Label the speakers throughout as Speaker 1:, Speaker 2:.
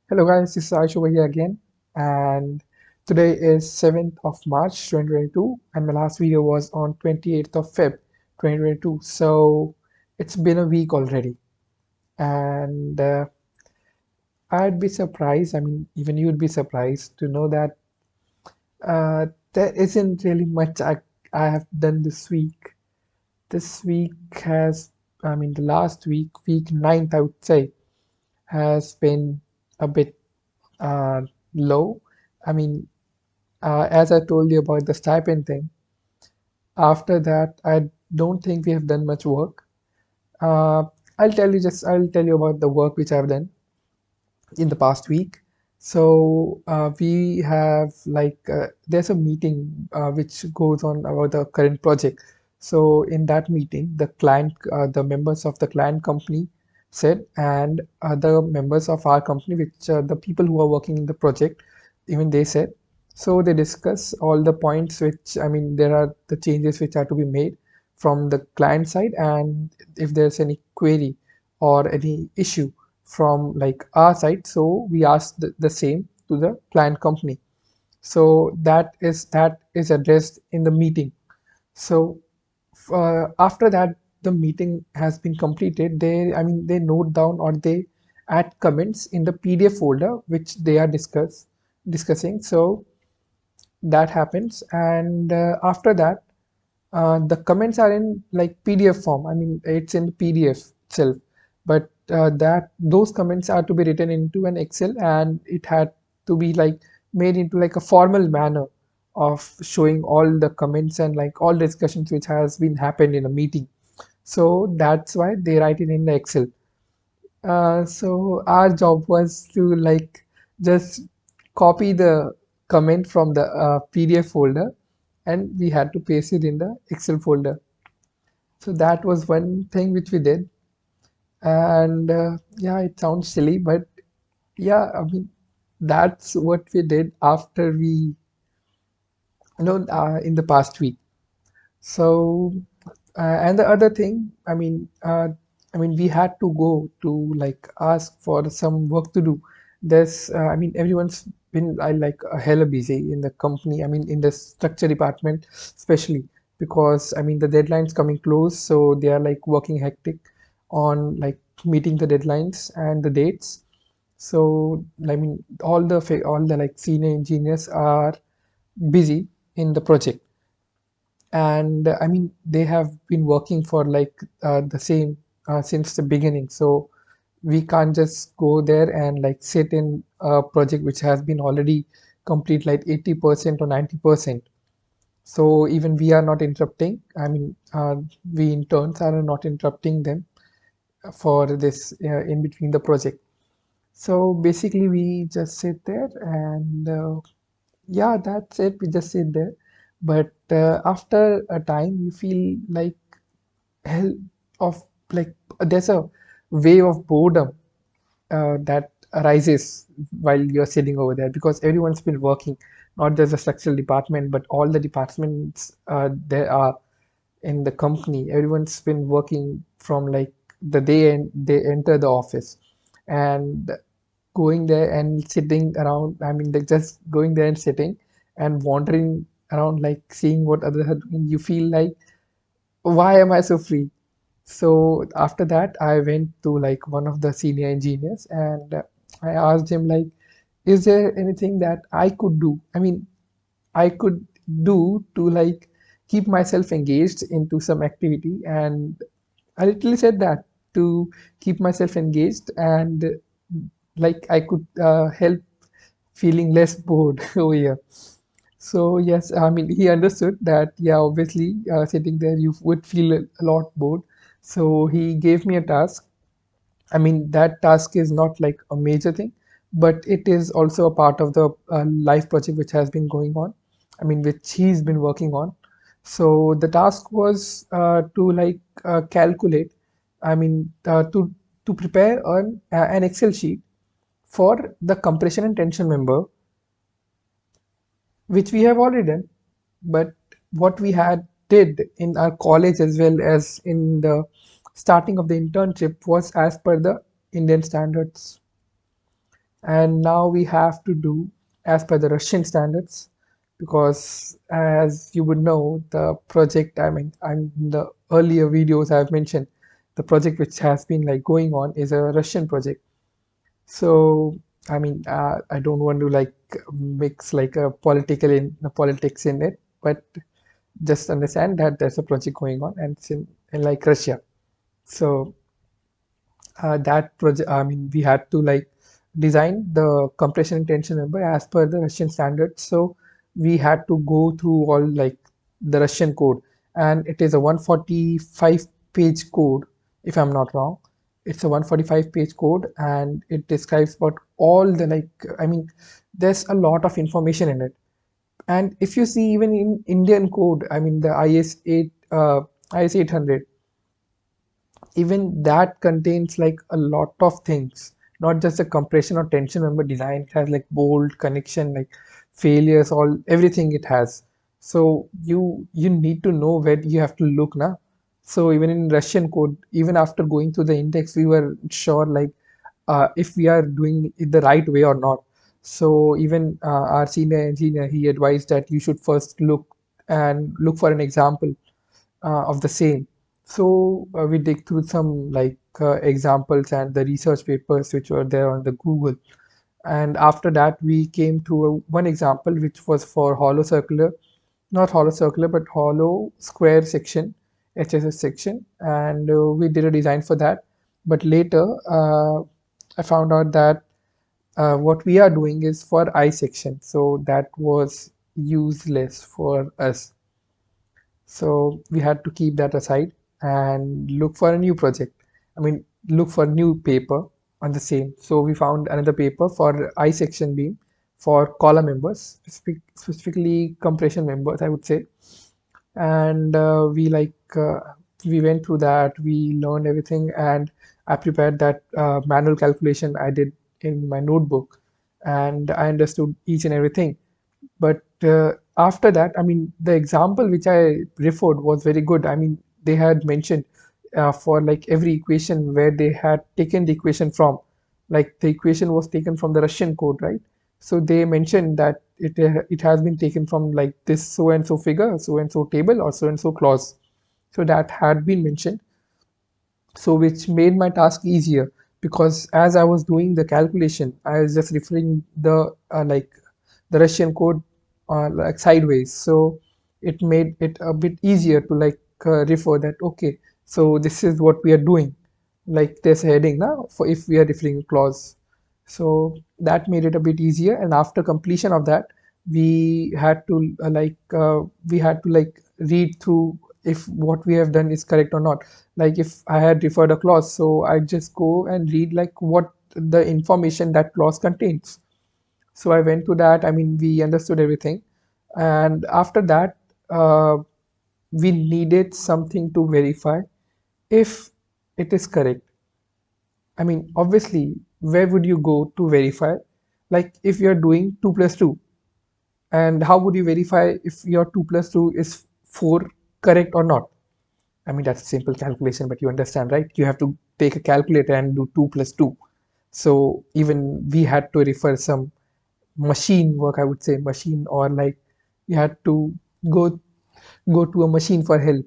Speaker 1: Hello guys, this is Aish over here again, and today is 7th of March 2022, and my last video was on 28th of Feb 2022. So it's been a week already, and I'd be surprised. I mean, even you'd be surprised to know that there isn't really much I have done this week. This week has, I mean, the last week, week 9th, I would say, has been a bit uh, low. I mean, as I told you about the stipend thing, after that, I don't think we have done much work. Uh, I'll tell you about the work which I've done in the past week. So we have there's a meeting which goes on about the current project. So in that meeting, the members of the client company said, and other members of our company, which are the people who are working in the project, even they said. So they discuss all the points which, I mean, there are the changes which are to be made from the client side, and if there's any query or any issue from like our side, so we ask the same to the client company. So that is addressed in the meeting. So after that, the meeting has been completed, they note down or they add comments in the PDF folder which they are discussing. So that happens, and after that, the comments are in like PDF form. I mean, it's in PDF itself, but that those comments are to be written into an Excel, and it had to be like made into like a formal manner of showing all the comments and like all discussions which has been happened in a meeting. So that's why they write it in the Excel. So our job was to like just copy the comment from the PDF folder, and we had to paste it in the Excel folder. So that was one thing which we did. And yeah, it sounds silly, but yeah, I mean, that's what we did after in the past week. So, and the other thing, we had to go to like ask for some work to do. I mean, everyone's been like hella busy in the company. I mean, in the structure department, especially because I mean the deadline's coming close, so they are like working hectic on like meeting the deadlines and the dates. So, I mean, all the like senior engineers are busy in the project, and I mean they have been working for like the same since the beginning, so we can't just go there and like sit in a project which has been already complete like 80% or 90%. So even we are not interrupting, we interns are not interrupting them for this in between the project. So basically we just sit there, and yeah, that's it, we just sit there. But after a time you feel like hell of like there's a wave of boredom that arises while you're sitting over there, because everyone's been working, not just the structural department but all the departments there are in the company. Everyone's been working from like the day they enter the office, and going there and sitting around, I mean like just going there and sitting and wandering around, like seeing what others are doing, you feel like, why am I so free? So after that, I went to like one of the senior engineers, and I asked him like, is there anything that I could do? I mean, I could do to like keep myself engaged into some activity, and I literally said that, to keep myself engaged, and like I could help feeling less bored over here. So yes, I mean he understood that. Yeah, obviously, sitting there you would feel a lot bored. So he gave me a task. I mean that task is not like a major thing, but it is also a part of the life project which has been going on. I mean which he's been working on. So the task was to like calculate. I mean to prepare an Excel sheet for the compression and tension member, which we have already done. But what we had did in our college as well as in the starting of the internship was as per the Indian standards. and now we have to do as per the Russian standards, because as you would know, the project, I mean, I'm in the earlier videos I've mentioned, the project which has been like going on is a Russian project. So I mean, I don't want to like mix like a politics in it, but just understand that there's a project going on and it's in like Russia. So that project, I mean, we had to like design the compression and tension member as per the Russian standards. So we had to go through all like the Russian code, and it is a 145 page code, if I'm not wrong. It's a 145 page code, and it describes what all the like, I mean, there's a lot of information in it. And if you see even in Indian code, I mean, the IS 800, even that contains like a lot of things, not just the compression or tension member design. It has like bolt connection, like failures, all everything it has. So you need to know where you have to look now. So even in Russian code, even after going through the index, we were sure like if we are doing it the right way or not. So even our senior engineer, he advised that you should first look for an example of the same. So we dig through some like examples and the research papers which were there on the Google. And after that, we came to one example which was for hollow circular, not hollow circular, but hollow square section, HSS section. And we did a design for that. But later, I found out that what we are doing is for I section. So that was useless for us. So we had to keep that aside and look for a new project. I mean, look for new paper on the same. So we found another paper for I section beam for column members, specifically compression members, I would say. And we went through that. We learned everything, and I prepared that manual calculation I did in my notebook, and I understood each and everything. But after that, I mean, the example which I referred was very good. I mean, they had mentioned for like every equation where they had taken the equation from, like the equation was taken from the Russian code, right? So they mentioned that it has been taken from like this so and so figure, so and so table, or so and so clause. So that had been mentioned, so which made my task easier, because as I was doing the calculation, I was just referring the Russian code like sideways. So it made it a bit easier to like refer that, okay, so this is what we are doing, like there's a heading now for if we are referring a clause. So that made it a bit easier, and after completion of that, we had to like read through if what we have done is correct or not. Like if I had referred a clause, so I just go and read like what the information that clause contains. So I went to that. I mean, we understood everything, and after that, we needed something to verify if it is correct. I mean, obviously, where would you go to verify? Like if you're doing 2 plus 2, and how would you verify if your 2 plus 2 is 4 correct or not? I mean, that's a simple calculation, but you understand, right? You have to take a calculator and do 2 plus 2. So even we had to refer some machine work, I would say machine, or like we had to go go to a machine for help.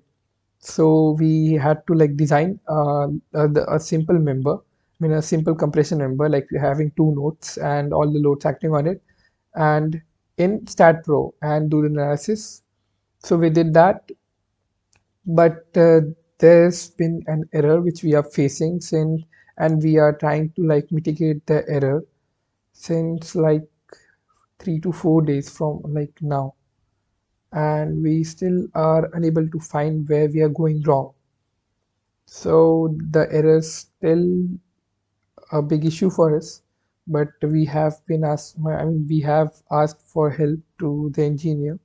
Speaker 1: So we had to like design a simple member, I mean a simple compression member, like having two nodes and all the loads acting on it, and in StatPro and do the analysis. So we did that, but there's been an error which we are facing since, and we are trying to like mitigate the error since like 3 to 4 days from like now, and we still are unable to find where we are going wrong. So the error is still a big issue for us, but we have been asked, I mean, we have asked for help to the engineer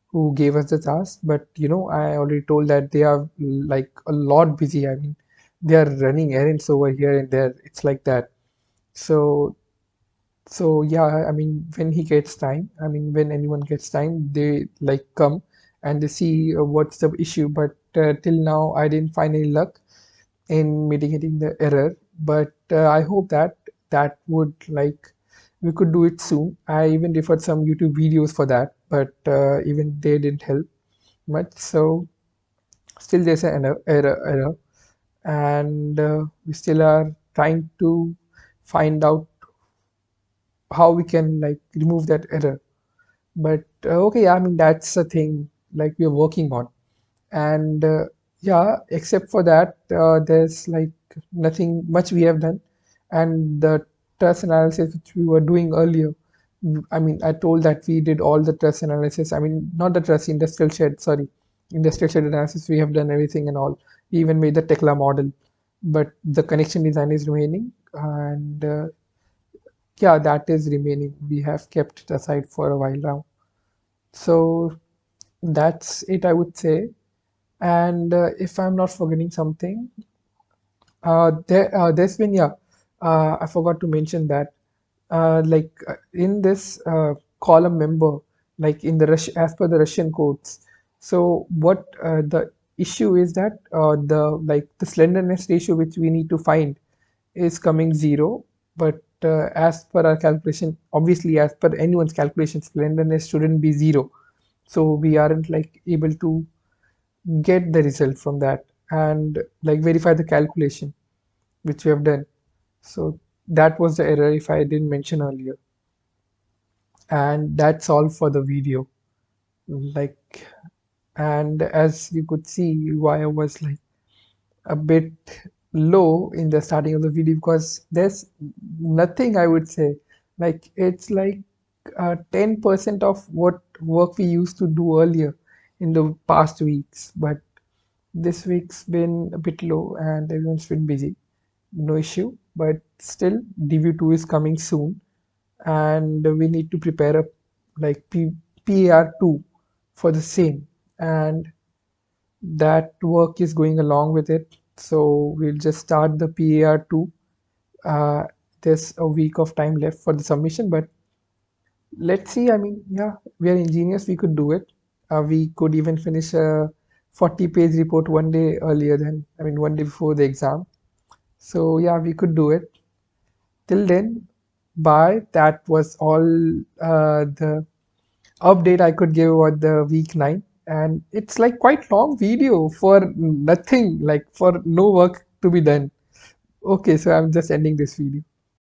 Speaker 1: who gave us the task. But you know, I already told that they are like a lot busy. I mean, they are running errands over here and there. It's like that. So so yeah, I mean, when he gets time, I mean, when anyone gets time, they like come and they see what's the issue. But till now, I didn't find any luck in mitigating the error. But I hope that that would like we could do it soon. I even referred some YouTube videos for that, but even they didn't help much. So still there's an error, and we still are trying to find out how we can like remove that error. But okay, yeah, I mean that's a thing like we're working on. And yeah, except for that, there's like nothing much we have done. And the trust analysis which we were doing earlier, I mean, I told that we did all the trust analysis. I mean, not the trust, industrial shed, sorry, industrial shed analysis. We have done everything and all. We even made the Tekla model, but the connection design is remaining. And yeah, that is remaining. We have kept it aside for a while now. So that's it, I would say. And if I'm not forgetting something, there's been, yeah, I forgot to mention that, in this column member, like in the as per the Russian codes. So what the issue is that the slenderness ratio which we need to find is coming zero, but as per our calculation, obviously as per anyone's calculation, slenderness shouldn't be zero. So we aren't like able to get the result from that and like verify the calculation which we have done. So that was the error if I didn't mention earlier. And that's all for the video. Like, and as you could see, why I was like a bit low in the starting of the video because there's nothing I would say. Like, it's like 10% of what work we used to do earlier in the past weeks. But this week's been a bit low and everyone's been busy. No issue, but still DV2 is coming soon and we need to prepare a like PAR2 for the same, and that work is going along with it. So we'll just start the PAR2. Uh, there's a week of time left for the submission, but let's see. I mean, yeah, we are engineers, we could do it. We could even finish a 40-page report one day earlier than, I mean, one day before the exam. So yeah, we could do it. Till then, bye. That was all the update I could give about the week 9. And it's like quite long video for nothing, like for no work to be done. Okay, so I'm just ending this video.